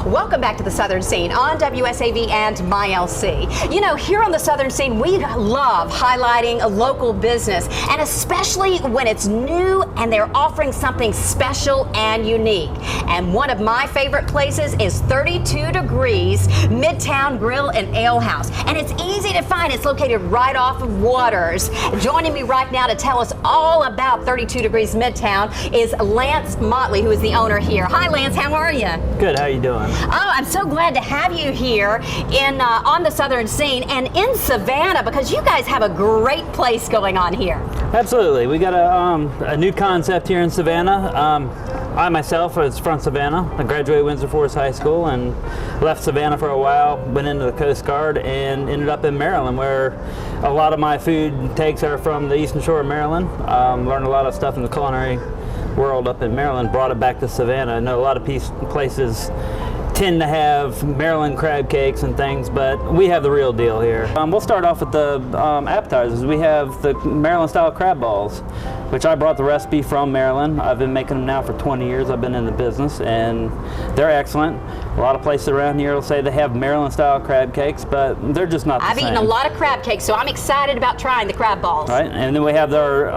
Welcome back to the Southern Scene on WSAV and MyLC. You know, here on the Southern Scene, we love highlighting a local business, and especially when it's new and they're offering something special and unique. And one of my favorite places is 32 Degrees Midtown Grill and Ale House. And it's easy to find. It's located right off of Waters. Joining me right now to tell us all about 32 Degrees Midtown is Lance Motley, who is the owner here. Hi, Lance. How are you? Good. How you doing? Oh, I'm so glad to have you here on the Southern Scene and in Savannah, because you guys have a great place going on here. Absolutely. We got a new concept here in Savannah. I myself was from Savannah. I graduated Windsor Forest High School and left Savannah for a while, went into the Coast Guard, and ended up in Maryland, where a lot of my food takes are from the Eastern Shore of Maryland. Learned a lot of stuff in the culinary world up in Maryland, brought it back to Savannah. I know a lot of places tend to have Maryland crab cakes and things, but we have the real deal here. We'll start off with the appetizers. We have the Maryland style crab balls, which I brought the recipe from Maryland. I've been making them now for 20 years. I've been in the business, and they're excellent. A lot of places around here will say they have Maryland style crab cakes, but they're just not the same. I've eaten a lot of crab cakes, so I'm excited about trying the crab balls. Right, and then we have our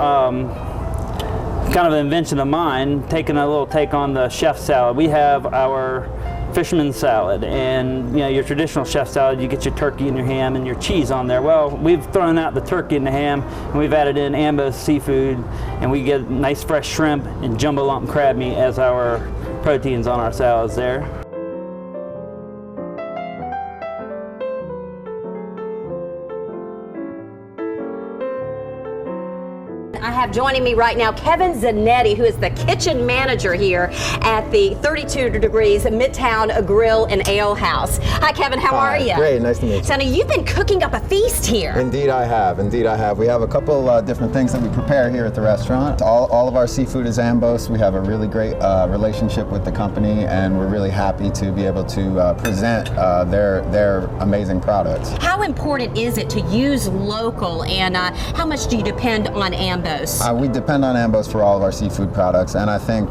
kind of an invention of mine, taking a little take on the chef salad. We have our fisherman's salad, and you know, your traditional chef salad, you get your turkey and your ham and your cheese on there. Well, we've thrown out the turkey and the ham, and we've added in Ambos seafood, and we get nice fresh shrimp and jumbo lump crab meat as our proteins on our salads there. I have joining me right now Kevin Zanetti, who is the kitchen manager here at the 32 Degrees Midtown Grill and Ale House. Hi, Kevin. How are you? Great. Nice to meet you. So now you've been cooking up a feast here. Indeed I have. Indeed I have. We have a couple different things that we prepare here at the restaurant. All of our seafood is Ambos. We have a really great relationship with the company, and we're really happy to be able to present their amazing products. How important is it to use local, and how much do you depend on Ambos? We depend on Ambos for all of our seafood products, and I think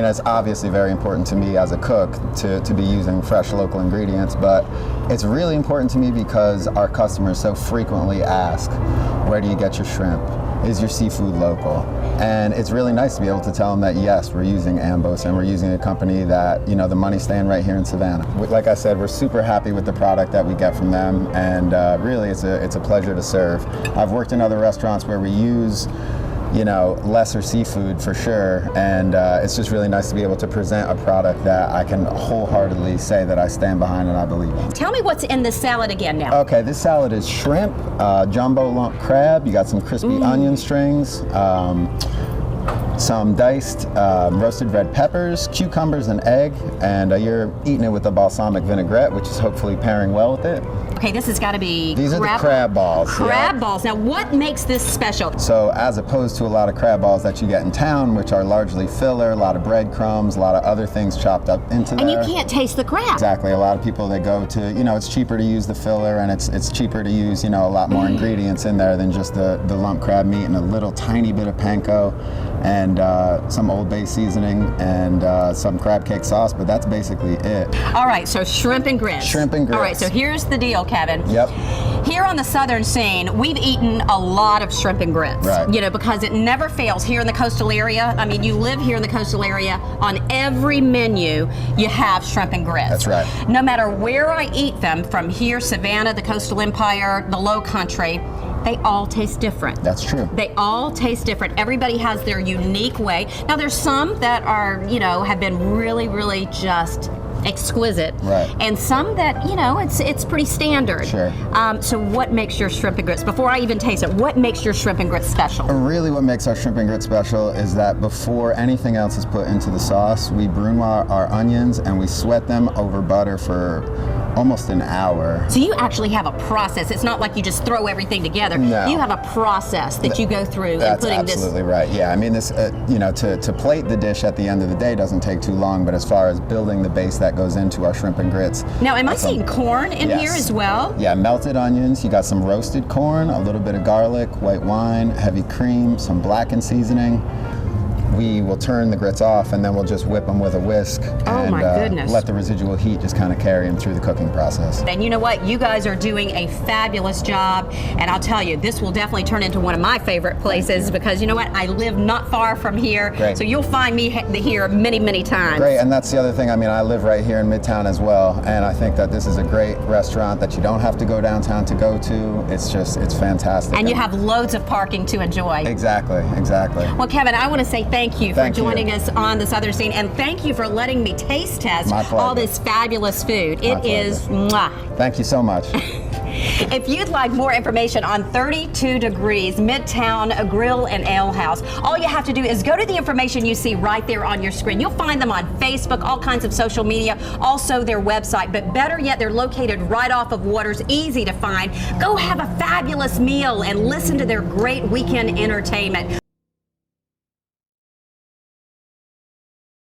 it's obviously very important to me as a cook to be using fresh local ingredients, but it's really important to me because our customers so frequently ask, where do you get your shrimp? Is your seafood local? And it's really nice to be able to tell them that yes, we're using Ambos, and we're using a company that, you know, the money's staying right here in Savannah. Like I said, we're super happy with the product that we get from them, and really it's a pleasure to serve. I've worked in other restaurants where we use, you know, lesser seafood for sure, and it's just really nice to be able to present a product that I can wholeheartedly say that I stand behind and I believe in. Tell me what's in this salad again now. Okay, this salad is shrimp, jumbo lump crab, you got some crispy onion strings, some diced roasted red peppers, cucumbers, and egg, and you're eating it with a balsamic vinaigrette, which is hopefully pairing well with it. Okay, this has got to be These are the crab balls. Crab balls. Now, what makes this special? So, as opposed to a lot of crab balls that you get in town, which are largely filler, a lot of breadcrumbs, a lot of other things chopped up into there. And you can't taste the crab. Exactly. A lot of people, they go to, you know, it's cheaper to use the filler, and it's cheaper to use, you know, a lot more ingredients in there than just the lump crab meat and a little tiny bit of panko and some Old Bay seasoning and some crab cake sauce, but that's basically it. All right, so shrimp and grits. Shrimp and grits. All right, so here's the deal, Kevin. Yep. Here on the Southern Scene, we've eaten a lot of shrimp and grits, right. You know, because it never fails here in the coastal area. I mean, you live here in the coastal area, on every menu, you have shrimp and grits. That's right. No matter where I eat them, from here, Savannah, the Coastal Empire, the Low Country, they all taste different. That's true. They all taste different. Everybody has their unique way. Now, there's some that are, you know, have been really, really just exquisite. Right. And some that, you know, it's pretty standard. Sure. So what makes your shrimp and grits, before I even taste it, what makes your shrimp and grits special? Really what makes our shrimp and grits special is that before anything else is put into the sauce, we brunoise our onions and we sweat them over butter for almost an hour. So you actually have a process. It's not like you just throw everything together. No. You have a process that you go through in That's putting this. absolutely right. Yeah, I mean, this, you know, to plate the dish at the end of the day doesn't take too long, but as far as building the base that goes into our shrimp and grits. Now, am I seeing corn in Yes. here as well? Yeah, melted onions, you got some roasted corn, a little bit of garlic, white wine, heavy cream, some blackened seasoning. we will turn the grits off, and then we'll just whip them with a whisk Oh, and my goodness. let the residual heat just kind of carry them through the cooking process. And you know what? You guys are doing a fabulous job. And I'll tell you, this will definitely turn into one of my favorite places because you know what? I live not far from here. Great. So you'll find me here many, many times. Great, and that's the other thing. I mean, I live right here in Midtown as well, and I think that this is a great restaurant that you don't have to go downtown to go to. It's fantastic. And you have loads of parking to enjoy. Exactly, exactly. Well, Kevin, I want to say thank you for Thank you. joining us on the Southern Scene, and thank you for letting me taste test My pleasure. all this fabulous food. It is mwah. Thank you so much. If you'd like more information on 32 Degrees Midtown Grill and Ale House, all you have to do is go to the information you see right there on your screen. You'll find them on Facebook, all kinds of social media, also their website. But better yet, they're located right off of Waters, easy to find. Go have a fabulous meal and listen to their great weekend entertainment.